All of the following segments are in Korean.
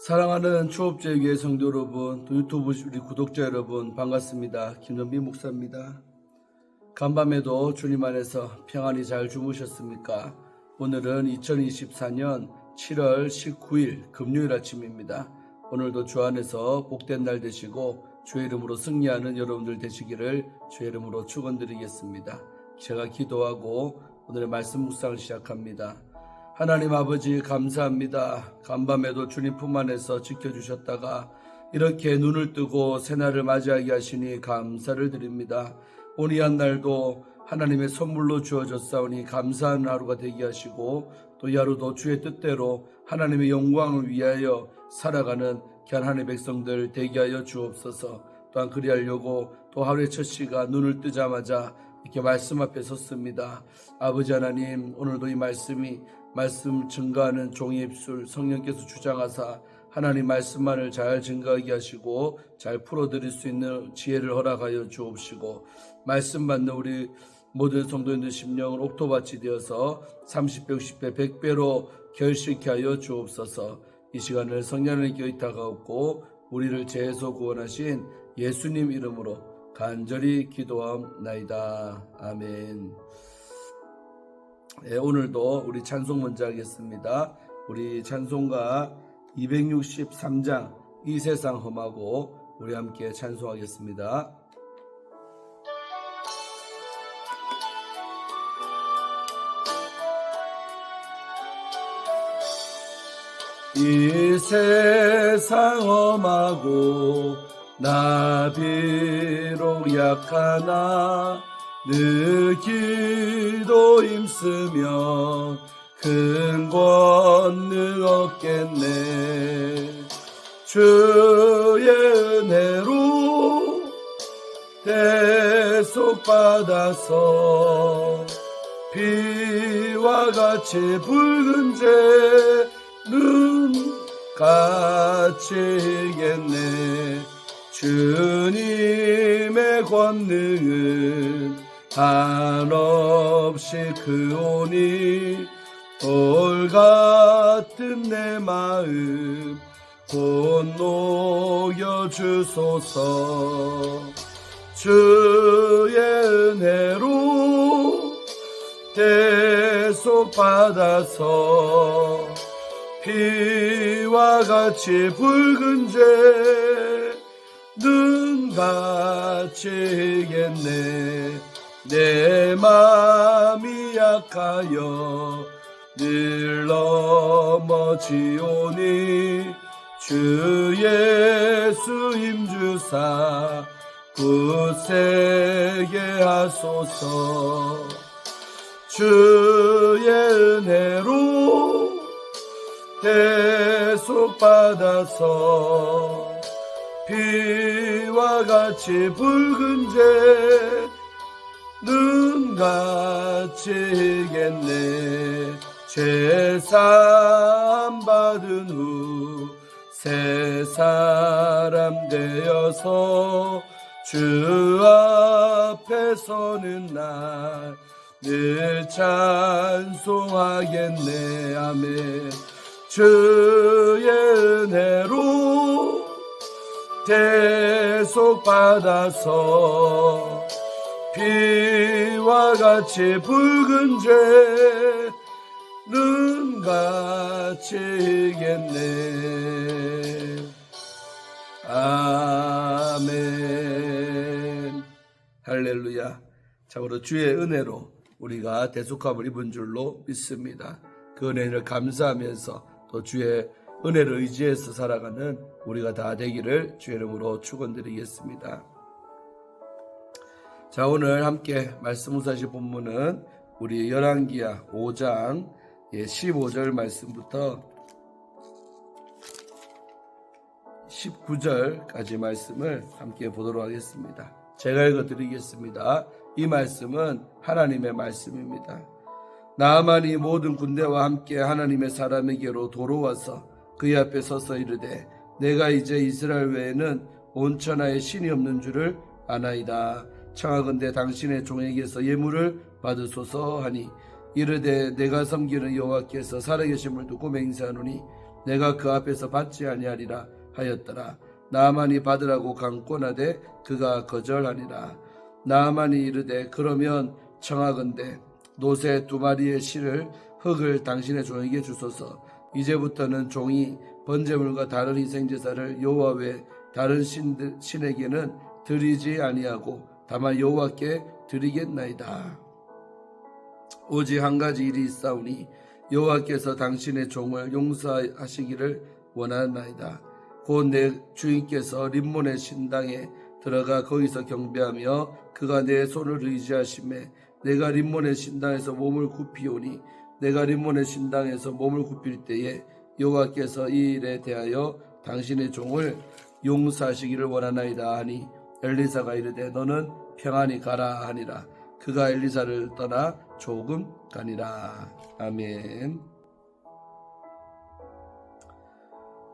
사랑하는 추업제교회 성도 여러분, 또 유튜브 우리 구독자 여러분 반갑습니다. 김정빈 목사입니다. 간밤에도 주님 안에서 평안히 잘 주무셨습니까? 오늘은 2024년 7월 19일 금요일 아침입니다. 오늘도 주 안에서 복된 날 되시고 주의 이름으로 승리하는 여러분들 되시기를 주의 이름으로 축원드리겠습니다. 제가 기도하고 오늘의 말씀 묵상을 시작합니다. 하나님 아버지 감사합니다. 간밤에도 주님 품 안에서 지켜주셨다가 이렇게 눈을 뜨고 새날을 맞이하게 하시니 감사를 드립니다. 오늘 이 한 날도 하나님의 선물로 주어졌사오니 감사하는 하루가 되게 하시고 또 이 하루도 주의 뜻대로 하나님의 영광을 위하여 살아가는 귀한 하나님의 백성들 되게 하여 주옵소서. 또한 그리하려고 또 하루의 첫 시간 눈을 뜨자마자 이렇게 말씀 앞에 섰습니다. 아버지 하나님, 오늘도 이 말씀 증거하는 종의 입술 성령께서 주장하사 하나님 말씀만을 잘 증거하게 하시고 잘 풀어드릴 수 있는 지혜를 허락하여 주옵시고, 말씀 받는 우리 모든 성도님들 심령을 옥토밭이 되어서 30배, 60배, 100배로 결실케 하여 주옵소서. 이 시간을 성령님께 의탁하옵고 우리를 죄에서 구원하신 예수님 이름으로 간절히 기도하옵나이다. 아멘. 오늘도 우리 찬송 먼저 하겠습니다. 우리 찬송가 263장 이 세상 험하고 우리 함께 찬송하겠습니다. 이 세상 험하고 나 비록 약하나 늘 기도 힘쓰며 큰 권능 얻겠네. 주의 은혜로 대속받아서 비와 같이 붉은 죄는 같이 이겠네. 주님의 권능은 한없이 크오니 돌 같은 내 마음 곧 녹여주소서. 주의 은혜로 대속받아서 피와 같이 붉은 죄는 같이 이겠네. 내 맘이 약하여 늘 넘어지오니 주 예수 힘주사 굳세게 하소서. 주의 은혜로 대속받아서 피와 같이 붉은 죄는 같이 이겠네. 죄사함 받은 후 새 사람 되어서 주 앞에 서는 날 늘 찬송하겠네. 아멘. 주의 은혜로 대속받아서 피와 같이 붉은 죄는 같이 이겠네. 아멘. 할렐루야. 참으로 주의 은혜로 우리가 대속함을 입은 줄로 믿습니다. 그 은혜를 감사하면서 또 주의 은혜를 의지해서 살아가는 우리가 다 되기를 주의 이름으로 축원드리겠습니다. 자, 오늘 함께 말씀 묵상하실 본문은 우리 열왕기하 5장 15절 말씀부터 19절까지 말씀을 함께 보도록 하겠습니다. 제가 읽어드리겠습니다. 이 말씀은 하나님의 말씀입니다. 나아만이 모든 군대와 함께 하나님의 사람에게로 돌아와서 그의 앞에 서서 이르되 내가 이제 이스라엘 외에는 온 천하에 신이 없는 줄을 아나이다. 청하건대 당신의 종에게서 예물을 받으소서 하니 이르되 내가 섬기는 여호와께서 살아계심을 두고 맹세하노니 내가 그 앞에서 받지 아니하리라 하였더라. 나아만이 받으라고 강권하되 그가 거절하니라. 나아만이 이르되 그러면 청하건대 노새 2마리의 실을 흙을 당신의 종에게 주소서. 이제부터는 종이 번제물과 다른 희생제사를 여호와 외 다른 신에게는 드리지 아니하고 다만 여호와께 드리겠나이다. 오직 한 가지 일이 있사오니 여호와께서 당신의 종을 용서하시기를 원하나이다. 곧 내 주인께서 림몬의 신당에 들어가 거기서 경배하며 그가 내 손을 의지하심에 내가 림몬의 신당에서 몸을 굽히오니 내가 림몬의 신당에서 몸을 굽힐 때에 여호와께서 이 일에 대하여 당신의 종을 용서하시기를 원하나이다 하니 엘리사가 이르되 너는 평안히 가라 하니라. 그가 엘리사를 떠나 조금 가니라. 아멘.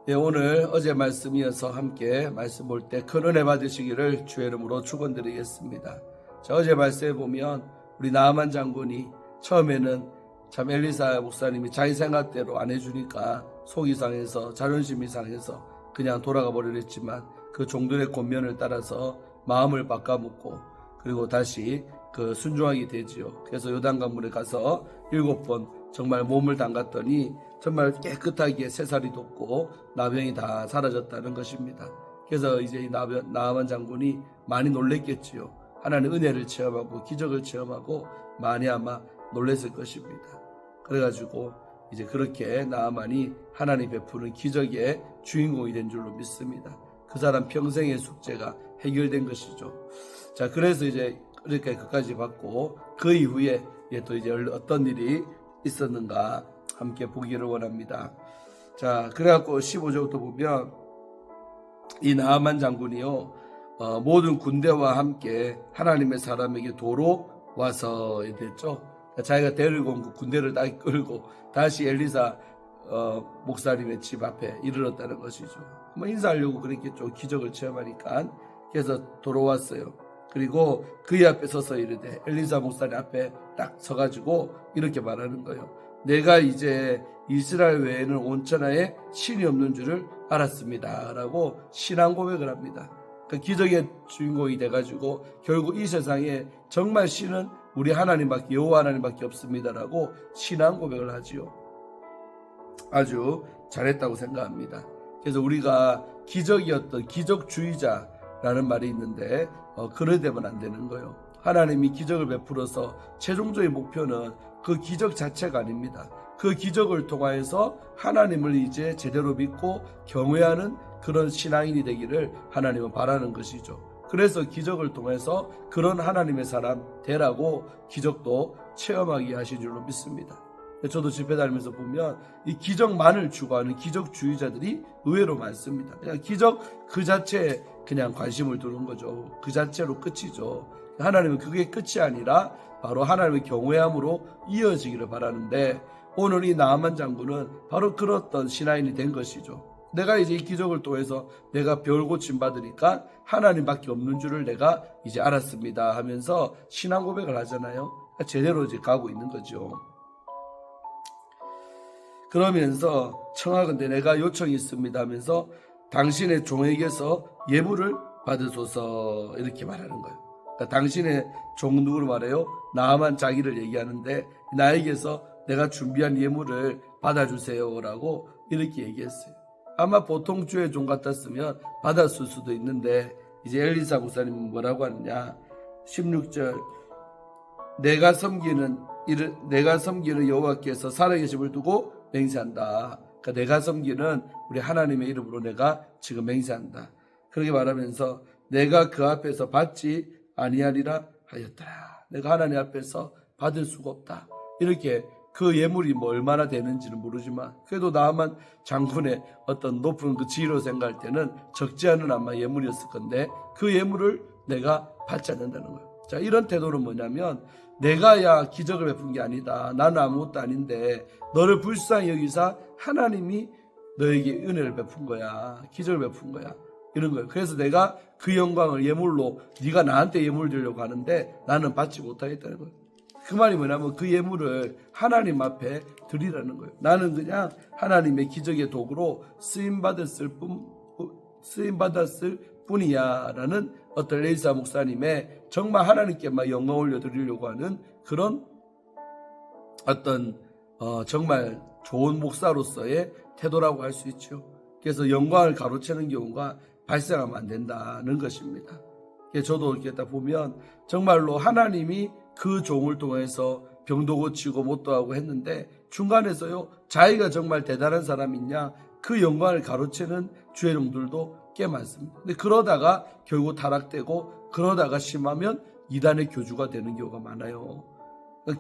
예, 오늘 어제 말씀이어서 함께 말씀 볼 때 큰 은혜 받으시기를 주의 이름으로 축원드리겠습니다. 자, 어제 말씀에 보면 우리 나아만 장군이 처음에는 참 엘리사 목사님이 자기 생각대로 안 해주니까 속이 상해서 자존심이 상해서 그냥 돌아가 버리랬지만 그 종들의 권면을 따라서 마음을 바꿔먹고 그리고 다시 그 순종하게 되지요. 그래서 요단강물에 가서 7번 정말 몸을 담갔더니 정말 깨끗하게 새살이 돋고 나병이 다 사라졌다는 것입니다. 그래서 이제 이 나아만 장군이 많이 놀랬겠지요. 하나님의 은혜를 체험하고 기적을 체험하고 많이 아마 놀랬을 것입니다. 그래가지고 이제 그렇게 나아만이 하나님 베푸는 기적의 주인공이 된 줄로 믿습니다. 그 사람 평생의 숙제가 해결된 것이죠. 자, 그래서 이제 이렇게 끝까지 받고 그 이후에 또 이제 어떤 일이 있었는가 함께 보기를 원합니다. 자, 그래갖고 15절부터 보면 이 나아만 장군이요 모든 군대와 함께 하나님의 사람에게 도로 와서 됐죠. 자기가 데리고 온 군대를 다 끌고 다시 엘리사 목사님의 집 앞에 이르렀다는 것이죠. 뭐 인사하려고 그랬겠죠. 기적을 체험하니까. 그래서 돌아왔어요. 그리고 그의 앞에 서서 이르되 엘리사 목사님 앞에 딱 서가지고 이렇게 말하는 거예요. 내가 이제 이스라엘 외에는 온 천하에 신이 없는 줄을 알았습니다. 라고 신앙 고백을 합니다. 그 기적의 주인공이 돼가지고 결국 이 세상에 정말 신은 우리 하나님밖에 여호와 하나님밖에 없습니다라고 신앙 고백을 하지요. 아주 잘했다고 생각합니다. 그래서 우리가 기적이었던 기적주의자라는 말이 있는데 그래 되면 안 되는 거예요. 하나님이 기적을 베풀어서 최종적인 목표는 그 기적 자체가 아닙니다. 그 기적을 통하여서 하나님을 이제 제대로 믿고 경외하는 그런 신앙인이 되기를 하나님은 바라는 것이죠. 그래서 기적을 통해서 그런 하나님의 사람 되라고 기적도 체험하게 하신 줄로 믿습니다. 저도 집회 다니면서 보면 이 기적만을 추구하는 기적주의자들이 의외로 많습니다. 그냥 기적 그 자체에 그냥 관심을 두는 거죠. 그 자체로 끝이죠. 하나님은 그게 끝이 아니라 바로 하나님의 경외함으로 이어지기를 바라는데 오늘 이 나아만 장군은 바로 그렇던 신하인이 된 것이죠. 내가 이제 이 기적을 통해서 내가 병을 고침 받으니까 하나님밖에 없는 줄을 내가 이제 알았습니다 하면서 신앙 고백을 하잖아요. 제대로 이제 가고 있는 거죠. 그러면서 청하건대 내가 요청이 있습니다 하면서 당신의 종에게서 예물을 받으소서 이렇게 말하는 거예요. 그러니까 당신의 종 누구를 말해요? 나아만 자기를 얘기하는데 나에게서 내가 준비한 예물을 받아주세요라고 이렇게 얘기했어요. 아마 보통 주의 종 같았으면 받았을 수도 있는데 이제 엘리사 목사님은 뭐라고 하느냐 16절 내가 섬기는 여호와께서 살아계심을 두고 맹세한다. 그러니까 내가 섬기는 우리 하나님의 이름으로 내가 지금 맹세한다. 그렇게 말하면서 내가 그 앞에서 받지 아니하리라 하였더라. 내가 하나님 앞에서 받을 수가 없다. 이렇게 그 예물이 뭐 얼마나 되는지는 모르지만 그래도 나아만 장군의 어떤 높은 그 지위로 생각할 때는 적지 않은 아마 예물이었을 건데 그 예물을 내가 받지 않는다는 거예요. 자, 이런 태도는 뭐냐면 내가야 기적을 베푼 게 아니다. 나는 아무것도 아닌데 너를 불쌍히 여기사 하나님이 너에게 은혜를 베푼 거야. 기적을 베푼 거야. 이런 거예요. 그래서 내가 그 영광을 예물로 네가 나한테 예물 드리려고 하는데 나는 받지 못하겠다는 거예요. 그 말이 뭐냐면 그 예물을 하나님 앞에 드리라는 거예요. 나는 그냥 하나님의 기적의 도구로 쓰임받았을 뿐이야라는 어떤 레이사 목사님의 정말 하나님께만 영광 올려드리려고 하는 그런 어떤 정말 좋은 목사로서의 태도라고 할 수 있죠. 그래서 영광을 가로채는 경우가 발생하면 안 된다는 것입니다. 저도 이렇게 딱 보면 정말로 하나님이 그 종을 통해서 병도 고치고 못도 하고 했는데 중간에서요 자기가 정말 대단한 사람이냐 그 영광을 가로채는 주의 종들도 꽤 많습니다. 근데 그러다가 결국 타락되고 그러다가 심하면 이단의 교주가 되는 경우가 많아요.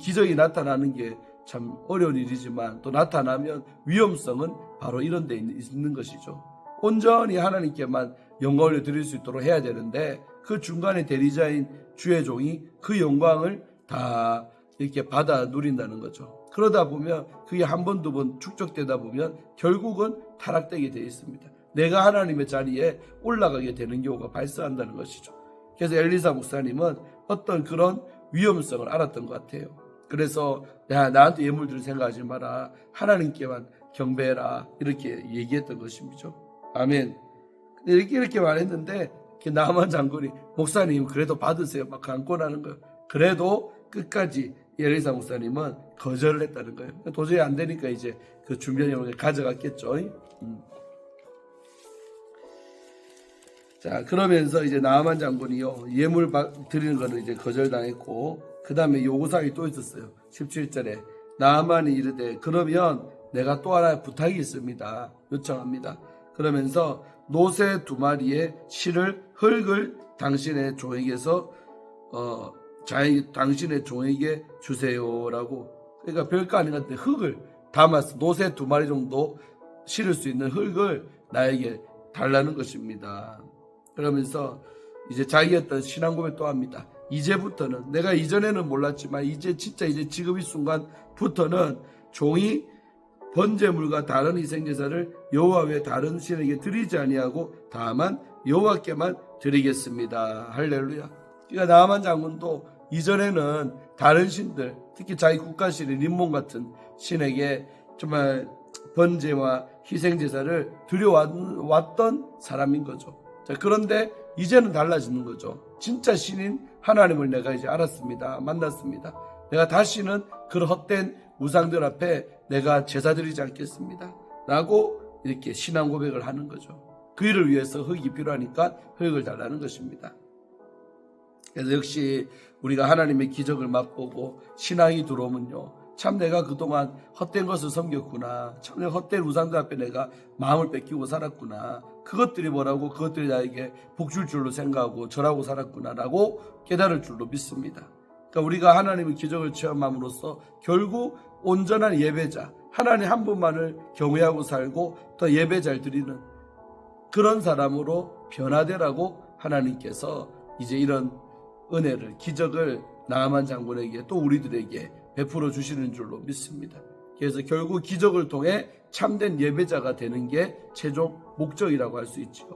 기적이 나타나는 게 참 어려운 일이지만 또 나타나면 위험성은 바로 이런 데 있는 것이죠. 온전히 하나님께만 영광을 드릴 수 있도록 해야 되는데 그 중간에 대리자인 주의 종이 그 영광을 다 이렇게 받아 누린다는 거죠. 그러다 보면 그게 한 번, 두 번 축적되다 보면 결국은 타락되게 되어 있습니다. 내가 하나님의 자리에 올라가게 되는 경우가 발생한다는 것이죠. 그래서 엘리사 목사님은 어떤 그런 위험성을 알았던 것 같아요. 그래서 야 나한테 예물 줄 생각하지 마라. 하나님께만 경배해라. 이렇게 얘기했던 것입니다. 아멘. 이렇게 말했는데 나만 장군이 목사님 그래도 받으세요. 막 강권하는 거예요. 그래도 끝까지 엘리사 목사님은 거절을 했다는 거예요. 도저히 안 되니까 이제 그 준비하려고 가져갔겠죠. 자, 그러면서 이제 나아만 장군이요 예물 드리는 거는 이제 거절당했고 그 다음에 요구사항이 또 있었어요. 17절에 나아만이 이르되 그러면 내가 또 하나 부탁이 있습니다. 요청합니다. 그러면서 노새 2마리의 흙을 당신의 종에게서 당신의 종에게 주세요라고. 그러니까 별거 아닌 것 같은데 흙을 담아서 노새 2마리 정도 실을 수 있는 흙을 나에게 달라는 것입니다. 그러면서 이제 자기 어떤 신앙 고백 또 합니다. 이제부터는 내가 이전에는 몰랐지만 이제 지금 이 순간부터는 종이 번제물과 다른 희생제사를 여호와 외 다른 신에게 드리지 아니하고 다만 여호와께만 드리겠습니다. 할렐루야. 그러니까 나아만 장군도 이전에는 다른 신들, 특히 자기 국가신인 림몬 같은 신에게 정말 번제와 희생제사를 드려왔던 사람인 거죠. 자, 그런데 이제는 달라지는 거죠. 진짜 신인 하나님을 내가 이제 알았습니다. 만났습니다. 내가 다시는 그런 헛된 우상들 앞에 내가 제사 드리지 않겠습니다. 라고 이렇게 신앙 고백을 하는 거죠. 그 일을 위해서 흙이 필요하니까 흙을 달라는 것입니다. 그래서 역시 우리가 하나님의 기적을 맛보고 신앙이 들어오면요. 참 내가 그동안 헛된 것을 섬겼구나. 참 내가 헛된 우상들 앞에 내가 마음을 뺏기고 살았구나. 그것들이 뭐라고 그것들이 나에게 복줄 줄로 생각하고 절하고 살았구나라고 깨달을 줄로 믿습니다. 그러니까 우리가 하나님의 기적을 체험함으로써 결국 온전한 예배자, 하나님 한 분만을 경외하고 살고 더 예배자를 드리는 그런 사람으로 변화되라고 하나님께서 이제 이런 은혜를, 기적을 나아만 장군에게 또 우리들에게 베풀어 주시는 줄로 믿습니다. 그래서 결국 기적을 통해 참된 예배자가 되는 게 최종 목적이라고 할 수 있죠.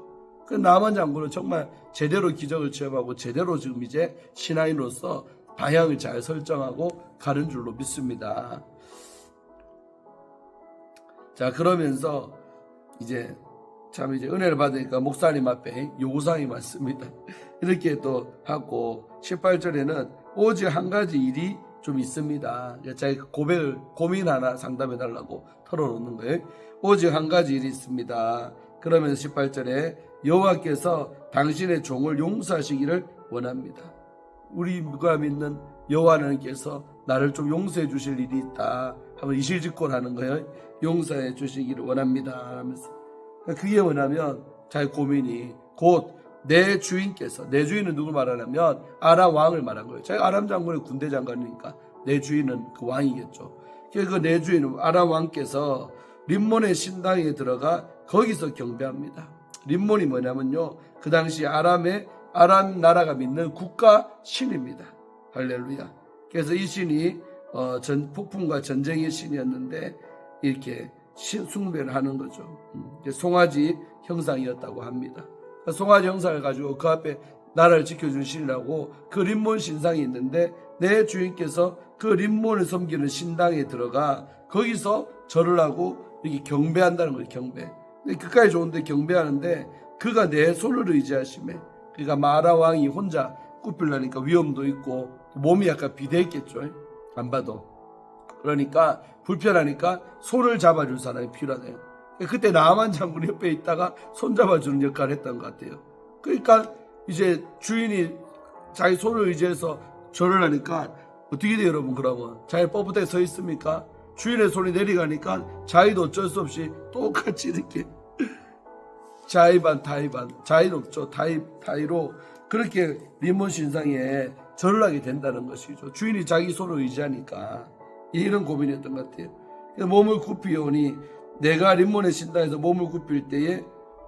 그 나아만 장군은 정말 제대로 기적을 체험하고 제대로 지금 이제 신앙인으로서 방향을 잘 설정하고 가는 줄로 믿습니다. 자, 그러면서 이제 참 이제 은혜를 받으니까 목사님 앞에 요구사항이 많습니다. 이렇게 또 하고 18절에는 오직 한 가지 일이 좀 있습니다. 자기 고민 하나 상담해 달라고 털어놓는 거예요. 오직 한 가지 일이 있습니다. 그러면서 18절에 여호와께서 당신의 종을 용서하시기를 원합니다. 우리가 믿는 여호와께서 나를 좀 용서해 주실 일이 있다 하면 이실직고하는 거예요. 용서해 주시기를 원합니다 하면서 그게 뭐냐면 자기 고민이 곧 내 주인께서, 내 주인은 누구 말하냐면 아람 왕을 말한 거예요. 자기 아람 장군의 군대 장관이니까 내 주인은 그 왕이겠죠. 그 내 주인 아람 왕께서 림몬의 신당에 들어가 거기서 경배합니다. 림몬이 뭐냐면요, 그 당시 아람 나라가 믿는 국가 신입니다. 할렐루야. 그래서 이 신이 폭풍과 전쟁의 신이었는데 이렇게 숭배를 하는 거죠. 송아지 형상이었다고 합니다. 송아지 형상을 가지고 그 앞에 나라를 지켜준 신이라고 그 림몬 신상이 있는데 내 주인께서 그 림몬을 섬기는 신당에 들어가 거기서 절을 하고 이렇게 경배한다는 거예요. 경배. 그까지 좋은데 경배하는데 그가 내 손을 의지하심에, 그러니까 마라 왕이 혼자 굽히려니까 위험도 있고 몸이 약간 비대했겠죠. 안 봐도. 그러니까 불편하니까 손을 잡아줄 사람이 필요하네요. 그때 나만 장군 옆에 있다가 손 잡아주는 역할을 했던 것 같아요. 그러니까 이제 주인이 자기 손을 의지해서 절을 하니까 어떻게 돼요, 여러분? 그러면 자기 뻣뻣하게 서 있습니까? 주인의 손이 내려가니까 자기도 어쩔 수 없이 똑같이 이렇게 자의반 타의반, 자의도 없죠. 타의로 그렇게 림몬 신상에 절을 하게 된다는 것이죠. 주인이 자기 손을 의지하니까 이런 고민이었던 것 같아요. 몸을 굽히오니 내가 림몬의 신당에서 몸을 굽힐 때에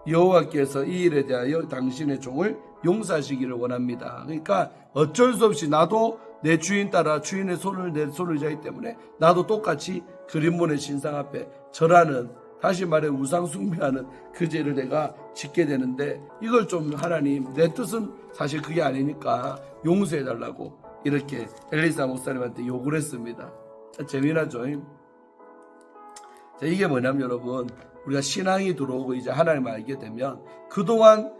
여호와께서 이 일에 대하여 당신의 종을 용서하시기를 원합니다. 그러니까 어쩔 수 없이 나도 내 주인 따라 주인의 손을 내 손을 의지하기 때문에 나도 똑같이 그 림몬의 신상 앞에 절하는, 다시 말해 우상 숭배하는 그 죄를 내가 짓게 되는데 이걸 좀 하나님, 내 뜻은 사실 그게 아니니까 용서해 달라고 이렇게 엘리사 목사님한테 요구를 했습니다. 재미나죠? 자, 이게 뭐냐면 여러분, 우리가 신앙이 들어오고 이제 하나님을 알게 되면 그동안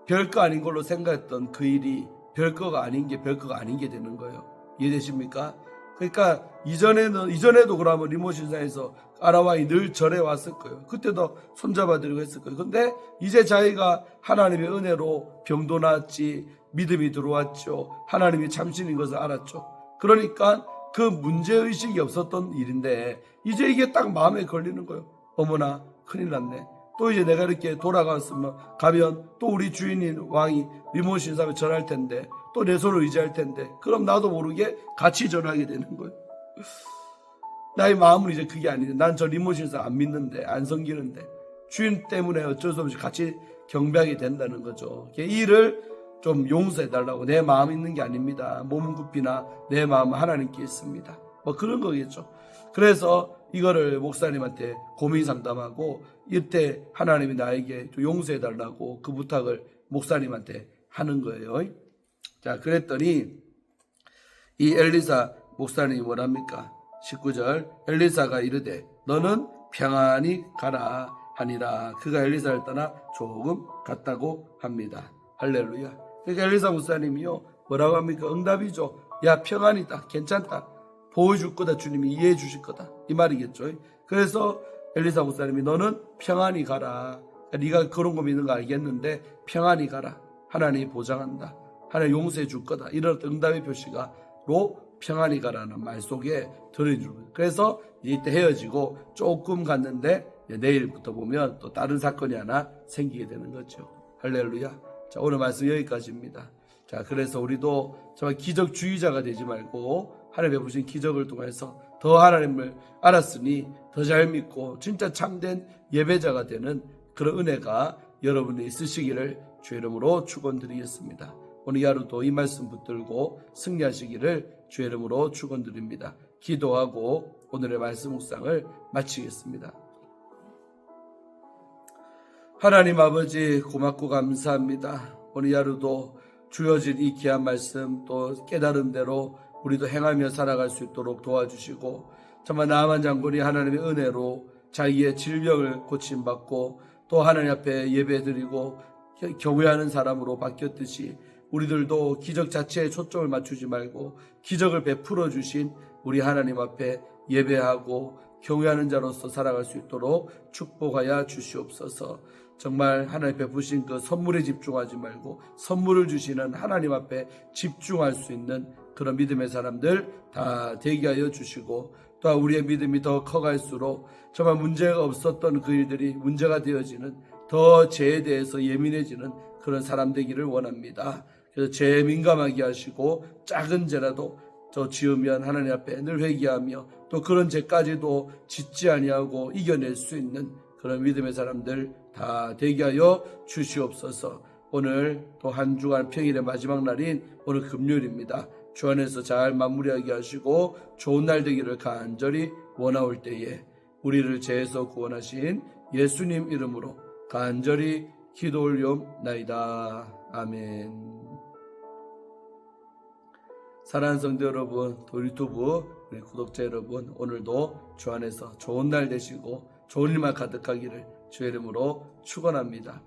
별거 아닌 걸로 생각했던 그 일이 별거가 아닌 게 별거가 아닌 게 되는 거예요. 이해되십니까? 그러니까 이전에도 그러면 림몬 신상에서 아라왕이 늘 절에 왔을 거예요. 그때도 손잡아드리고 했을 거예요. 근데 이제 자기가 하나님의 은혜로 병도 나았지, 믿음이 들어왔죠. 하나님이 참신인 것을 알았죠. 그러니까 그 문제의식이 없었던 일인데 이제 이게 딱 마음에 걸리는 거예요. 어머나 큰일 났네. 또 이제 내가 이렇게 돌아가면 또 우리 주인인 왕이 림몬 신상에 절할 텐데 또 내 손을 의지할 텐데 그럼 나도 모르게 같이 절하게 되는 거예요. 나의 마음은 이제 그게 아닌데 난 저 림몬 신상 안 믿는데 안 섬기는데 주인 때문에 어쩔 수 없이 같이 경배하게 된다는 거죠. 이 일을 좀 용서해달라고. 내 마음 있는 게 아닙니다. 몸은 굽히나 내 마음은 하나님께 있습니다. 뭐 그런 거겠죠. 그래서 이거를 목사님한테 고민 상담하고 이때 하나님이 나에게 용서해달라고 그 부탁을 목사님한테 하는 거예요. 자, 그랬더니 이 엘리사 목사님이 뭐랍니까? 19절, 엘리사가 이르되 너는 평안히 가라 하니라. 그가 엘리사를 떠나 조금 갔다고 합니다. 할렐루야. 그러니까 엘리사 목사님이요 뭐라고 합니까? 응답이죠. 야, 평안이다, 괜찮다, 보여줄 거다, 주님이 이해해 주실 거다, 이 말이겠죠. 그래서 엘리사 목사님이 너는 평안히 가라. 네가 그런 거 믿는 거 알겠는데 평안히 가라. 하나님이 보장한다. 하나님 용서해 줄 거다. 이런 응답의 표시가로 평안히 가라는 말 속에 들어있는 거예요. 그래서 이때 헤어지고 조금 갔는데 내일부터 보면 또 다른 사건이 하나 생기게 되는 거죠. 할렐루야. 자, 오늘 말씀 여기까지입니다. 자, 그래서 우리도 정말 기적주의자가 되지 말고 하나님 베푸신 기적을 통해서 더 하나님을 알았으니 더 잘 믿고 진짜 참된 예배자가 되는 그런 은혜가 여러분이 있으시기를 주의 이름으로 축원드리겠습니다. 오늘 하루도 이 말씀 붙들고 승리하시기를 주의 이름으로 축원드립니다. 기도하고 오늘의 말씀 묵상을 마치겠습니다. 하나님 아버지 고맙고 감사합니다. 오늘 하루도 주어진 이 귀한 말씀 또 깨달은 대로 우리도 행하며 살아갈 수 있도록 도와주시고 정말 나아만 장군이 하나님의 은혜로 자기의 질병을 고침받고 또 하나님 앞에 예배드리고 경외하는 사람으로 바뀌었듯이 우리들도 기적 자체에 초점을 맞추지 말고 기적을 베풀어 주신 우리 하나님 앞에 예배하고 경외하는 자로서 살아갈 수 있도록 축복하여 주시옵소서. 정말 하나님 베푸신 그 선물에 집중하지 말고 선물을 주시는 하나님 앞에 집중할 수 있는 그런 믿음의 사람들 다 되게 하여 주시고 또 우리의 믿음이 더 커갈수록 정말 문제가 없었던 그 일들이 문제가 되어지는 더 죄에 대해서 예민해지는 그런 사람 되기를 원합니다. 그래서 죄에 민감하게 하시고 작은 죄라도 저 지으면 하나님 앞에 늘 회개하며 또 그런 죄까지도 짓지 아니하고 이겨낼 수 있는 그런 믿음의 사람들 다 되게 하여 주시옵소서. 오늘 또 한 주간 평일의 마지막 날인 오늘 금요일입니다. 주 안에서 잘 마무리하게 하시고 좋은 날 되기를 간절히 원하올 때에 우리를 죄에서 구원하신 예수님 이름으로 간절히 기도 올리옵나이다. 아멘. 사랑하는 성도 여러분, 또 유튜브 우리 구독자 여러분, 오늘도 주 안에서 좋은 날 되시고 좋은 일만 가득하기를 주의 이름으로 축원합니다.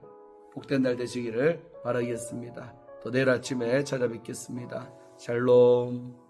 복된 날 되시기를 바라겠습니다. 또 내일 아침에 찾아뵙겠습니다. 샬롬.